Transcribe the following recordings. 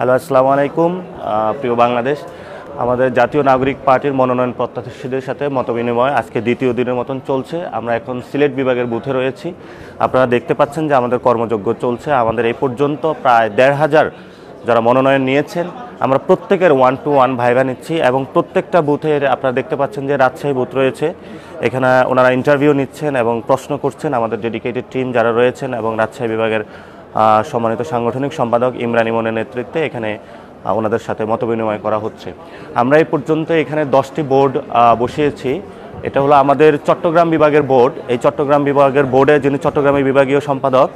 Hello, আসসালামু আলাইকুম। প্রিয় বাংলাদেশ, আমাদের জাতীয় নাগরিক পার্টির মনোনয়ন প্রত্যাশীদের সাথে মতবিনিময় আজকে দ্বিতীয় দিনের মতন চলছে। আমরা এখন সিলেট বিভাগের বুথে রয়েছি। আপনারা দেখতে পাচ্ছেন যে আমাদের কর্মযজ্ঞ চলছে। আমাদের এই পর্যন্ত প্রায় ১,৫০০ যারা মনোনয়ন নিয়েছেন, আমরা প্রত্যেকের 1-to-1 ভাইভা নিচ্ছি এবং প্রত্যেকটা বুথে আপনারা দেখতে পাচ্ছেন যে রাজশাহী বুথ রয়েছে, এখানে ওনারা ইন্টারভিউ নিচ্ছেন এবং প্রশ্ন করছেন। আমাদের ডেডিকেটেড টিম যারা রয়েছেন এবং রাজশাহী বিভাগের সম্মানিত সাংগঠনিক সম্পাদক ইমরান ইমনের নেতৃত্বে এখানে ওনাদের সাথে মতবিনিময় করা হচ্ছে। আমরা এই পর্যন্ত এখানে 10টি বোর্ড বসিয়েছি। এটা হলো আমাদের চট্টগ্রাম বিভাগের বোর্ড। এই চট্টগ্রাম বিভাগের বোর্ডে যিনি চট্টগ্রামের বিভাগীয় সম্পাদক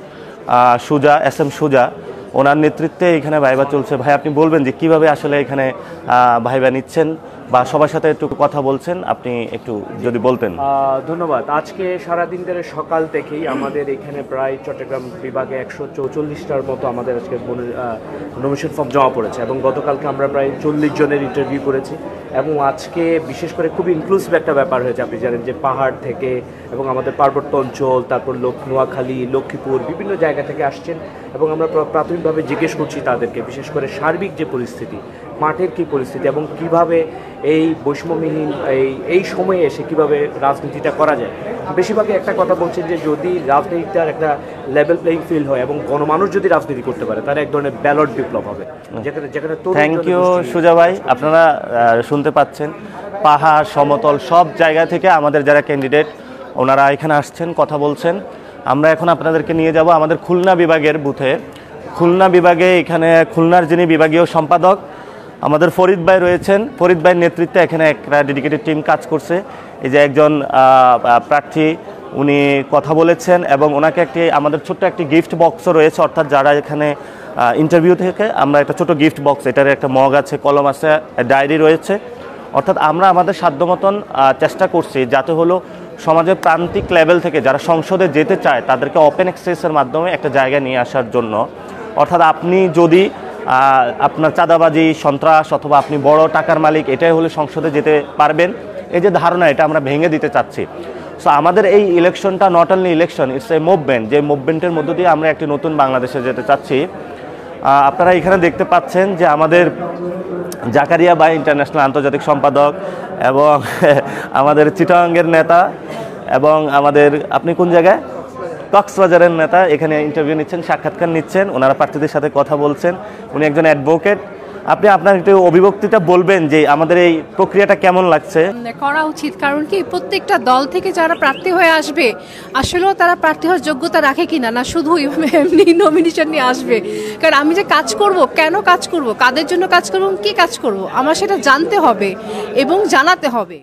সুজা SM সুজা, ওনার নেতৃত্বে এখানে ভাইবা চলছে। ভাই, আপনি বলবেন যে কিভাবে আসলে এখানে ভাইবা নিচ্ছেন বা সবার সাথে একটু কথা বলছেন, আপনি একটু যদি বলতেন। ধন্যবাদ। আজকে সারাদিন ধরে সকাল থেকেই আমাদের এখানে প্রায় চট্টগ্রাম বিভাগে 144টার মতো আমাদের আজকে নমিনেশন ফর্ম জমা পড়েছে এবং গতকালকে আমরা প্রায় 40 জনের ইন্টারভিউ করেছি এবং আজকে বিশেষ করে খুব ইনক্লুসিভ একটা ব্যাপার হয়েছে। আপনি জানেন যে পাহাড় থেকে এবং আমাদের পার্বত্য অঞ্চল, তারপর নোয়াখালী, লক্ষ্মীপুর বিভিন্ন জায়গা থেকে আসছেন এবং আমরা প্রাথমিকভাবে জিজ্ঞেস করছি তাদেরকে বিশেষ করে সার্বিক যে পরিস্থিতি, মাঠের কী পরিস্থিতি এবং কিভাবে এই বৈষম্যহীন এই সময়ে এসে কীভাবে রাজনীতিটা করা যায়। বেশিরভাগই একটা কথা বলছেন যে যদি রাজনীতিটার একটা লেভেল প্লেইং ফিল্ড হয় এবং গণমানুষ যদি রাজনীতি করতে পারে তার এক ধরনের ব্যালট বিপ্লব হবে, যেখানে থ্যাংক ইউ সুজা ভাই। আপনারা শুনতে পাচ্ছেন পাহাড়, সমতল সব জায়গা থেকে আমাদের যারা ক্যান্ডিডেট ওনারা এখানে আসছেন, কথা বলছেন। আমরা এখন আপনাদেরকে নিয়ে যাব আমাদের খুলনা বিভাগের বুথে। খুলনা বিভাগে এখানে খুলনার যিনি বিভাগীয় সম্পাদক আমাদের ফরিদ ভাই রয়েছেন। ফরিদ ভাইয়ের নেতৃত্বে এখানে একটা ডেডিকেটেড টিম কাজ করছে। এই যে একজন প্রার্থী উনি কথা বলেছেন এবং ওনাকে আমাদের ছোট্ট একটি গিফট বক্সও রয়েছে, অর্থাৎ যারা এখানে ইন্টারভিউ থেকে আমরা একটা ছোট গিফট বক্স, এটার একটা মগ আছে, কলম আছে, ডায়েরি রয়েছে। অর্থাৎ আমরা আমাদের সাধ্য মতন চেষ্টা করছি যাতে হলো সমাজের প্রান্তিক লেভেল থেকে যারা সংসদে যেতে চায় তাদেরকে ওপেন অ্যাক্সেসের মাধ্যমে একটা জায়গায় নিয়ে আসার জন্য। অর্থাৎ আপনি যদি আপনার চাঁদাবাজি, সন্ত্রাস অথবা আপনি বড় টাকার মালিক, এটাই হলে সংসদে যেতে পারবেন, এই যে ধারণা, এটা আমরা ভেঙে দিতে চাচ্ছি। সো আমাদের এই ইলেকশনটা not only election, it's a movement. যে মুভমেন্টের মধ্য দিয়ে আমরা একটি নতুন বাংলাদেশে যেতে চাচ্ছি। আপনারা এখানে দেখতে পাচ্ছেন যে আমাদের জাকারিয়া ভাই ইন্টারন্যাশনাল আন্তর্জাতিক সম্পাদক এবং আমাদের চিটাগাংয়ের নেতা এবং আমাদের, আপনি কোন জায়গায়, কক্সবাজারের নেতা এখানে ইন্টারভিউ নিচ্ছেন, সাক্ষাৎকার নিচ্ছেন, ওনারা প্রার্থীদের সাথে কথা বলছেন। উনি একজন অ্যাডভোকেট। আপনি আপনার একটু অভিব্যক্তিটা বলবেন যে আমাদের এই প্রক্রিয়াটা কেমন লাগছে। করা উচিত, কারণ কি প্রত্যেকটা দল থেকে যারা প্রার্থী হয়ে আসবে আসলেও তারা প্রার্থী হওয়ার যোগ্যতা রাখে কিনা, না শুধু এমনি নমিনেশন নিয়ে আসবে। কারণ আমি যে কাজ করব, কেন কাজ করব, কাদের জন্য কাজ করব, কি কাজ করব, আমার সেটা জানতে হবে এবং জানাতে হবে।